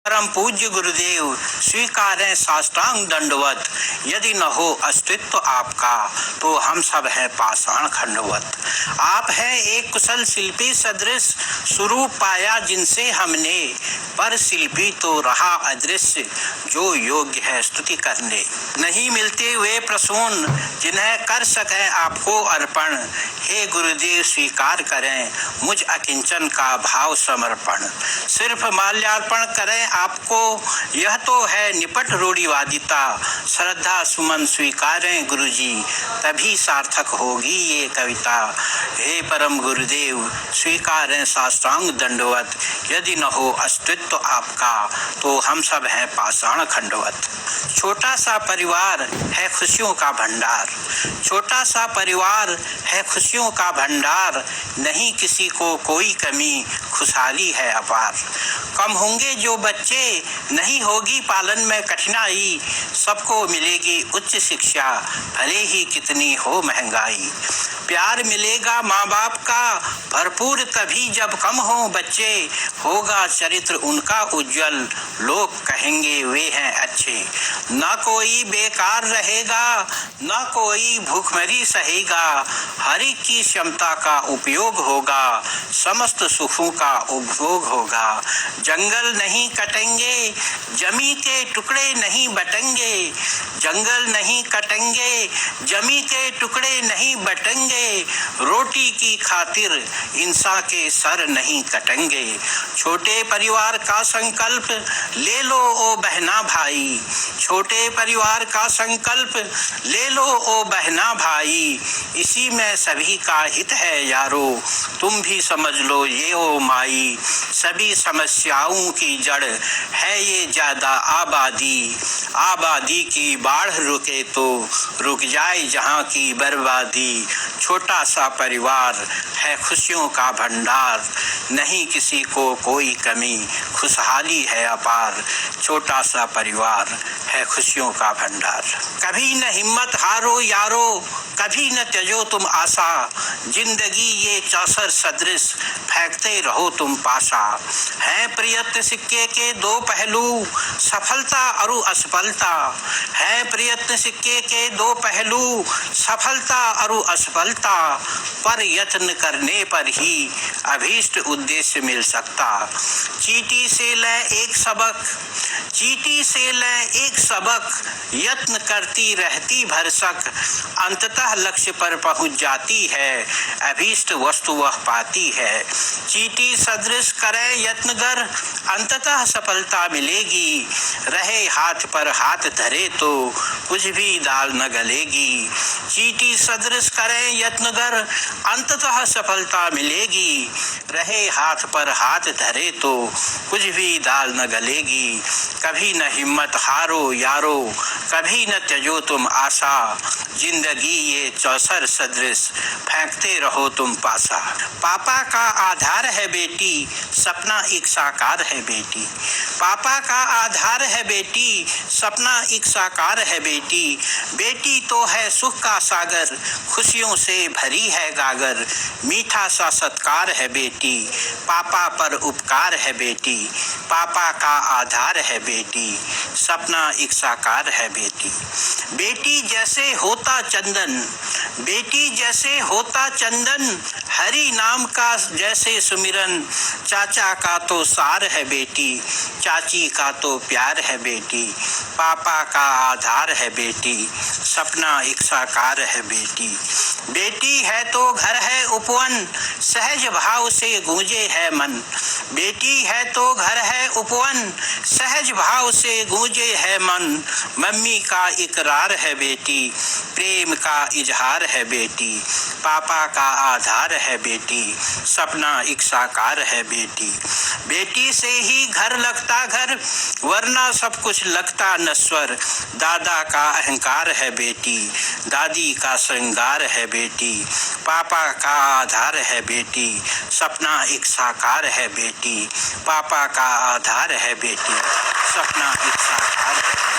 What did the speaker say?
परम पूज्य गुरुदेव, स्वीकारें साष्टांग दंडवत। यदि न हो अस्तित्व आपका तो हम सब हैं पाषाण खंडवत। आप हैं एक कुशल शिल्पी सदृश, स्वरूप पाया जिनसे हमने, पर शिल्पी तो रहा अदृश्य जो योग्य है स्तुति करने। नहीं मिलते वे प्रसून जिन्हें कर सकें आपको अर्पण। हे गुरुदेव स्वीकार करें मुझ अकिंचन का भाव समर्पण। सिर्फ माल्यार्पण करें आपको, यह तो है निपट रूढ़िवादिता। श्रद्धा सुमन स्वीकारें गुरुजी, तभी सार्थक होगी ये कविता। हे परम गुरुदेव स्वीकारें साष्टांग दंडवत। यदि न हो अस्तित्व आपका तो हम सब हैं पाषाण खंडवत। छोटा सा परिवार है खुशियों का भंडार। छोटा सा परिवार है खुशियों का भंडार। नहीं किसी को कोई कमी, खुशहाली है अपार। कम होंगे जो बच्चे, नहीं होगी पालन में कठिनाई। सबको मिलेगी उच्च शिक्षा, भले ही कितनी हो महंगाई। प्यार मिलेगा माँ बाप का भरपूर तभी जब कम हो बच्चे। होगा चरित्र उनका उज्जवल, लोग कहेंगे वे हैं अच्छे। ना कोई बेकार रहेगा, ना कोई भूखमरी सहेगा। हर एक की क्षमता का उपयोग होगा, समस्त सुखों का उपभोग होगा। जंगल नहीं कटेंगे, जमी के टुकड़े नहीं बटेंगे। जंगल नहीं कटेंगे, जमी के टुकड़े नहीं बटेंगे। रोटी की खातिर इंसान के सर नहीं कटेंगे। छोटे परिवार का संकल्प ले लो ओ बहना भाई। छोटे परिवार का संकल्प ले लो ओ बहना भाई। इसी में सभी का हित है यारो, तुम भी समझ लो ये ओ माई। सभी समस्याओं की जड़ है ये ज्यादा आबादी। आबादी की बाढ़ रुके तो रुक जाए जहाँ की बर्बादी। छोटा सा परिवार है खुशियों का भंडार। नहीं किसी को कोई कमी, खुशहाली है अपार। छोटा सा परिवार है खुशियों का भंडार। कभी न हिम्मत हारो यारो, कभी न त्यजो तुम आशा। जिंदगी ये चौसर सदृश, फेंकते रहो तुम पासा। है प्रयत्न सिक्के के दो पहलू, सफलता और असफलता। है प्रयत्न सिक्के के दो पहलू, सफलता और असफलता। पर यत्न करने पर ही अभीष्ट उद्देश्य मिल सकता। चींटी से ले एक सबक, चींटी से ले एक सबक। यत्न करती रहती भरसक, अंततः लक्ष्य पर पहुंच जाती है। अभीष्ट वस्तु वह पाती है। चींटी सदृश करे यत्नगर, अंततः सफलता मिलेगी। रहे हाथ पर हाथ धरे तो कुछ भी दाल न गलेगी। चींटी सदृश करे यत्नगर, अंततः सफलता मिलेगी। रहे हाथ पर हाथ धरे तो कुछ भी दाल न गलेगी। कभी न हिम्मत हारो यारो, कभी न त्यजो तुम आशा। जिंदगी ये चौसर सदृश, फेंकते रहो तुम पासा। पापा का आधार है बेटी, सपना एक साकार है बेटी। पापा का आधार है बेटी, सपना एक साकार है बेटी। बेटी तो है सुख का सागर, खुशियों से भरी है गागर। मीठा सा सत्कार है बेटी, पापा पर उपकार है बेटी। पापा का आधार है बेटी, सपना एक साकार है बेटी। बेटी जैसे होता चंदन, बेटी जैसे होता चंदन। हरि नाम का जैसे सुमिरन। चाचा का तो सार है बेटी, चाची का तो प्यार है बेटी। पापा का आधार है बेटी, सपना एक साकार है बेटी। बेटी है तो घर है उपवन, सहज भाव से गूंजे है मन। बेटी है तो घर है उपवन, सहज भाव से गूंजे है मन। मम्मी का इकरार है बेटी, प्रेम का इजहार है बेटी। पापा का आधार है बेटी, सपना एक साकार है बेटी। बेटी से ही घर लगता घर, वरना सब कुछ लगता नश्वर। दादा का अहंकार है बेटी, दादी का श्रृंगार है बेटी। पापा का आधार है बेटी, सपना एक साकार है बेटी। पापा का आधार है बेटी, सपना एक साकार है।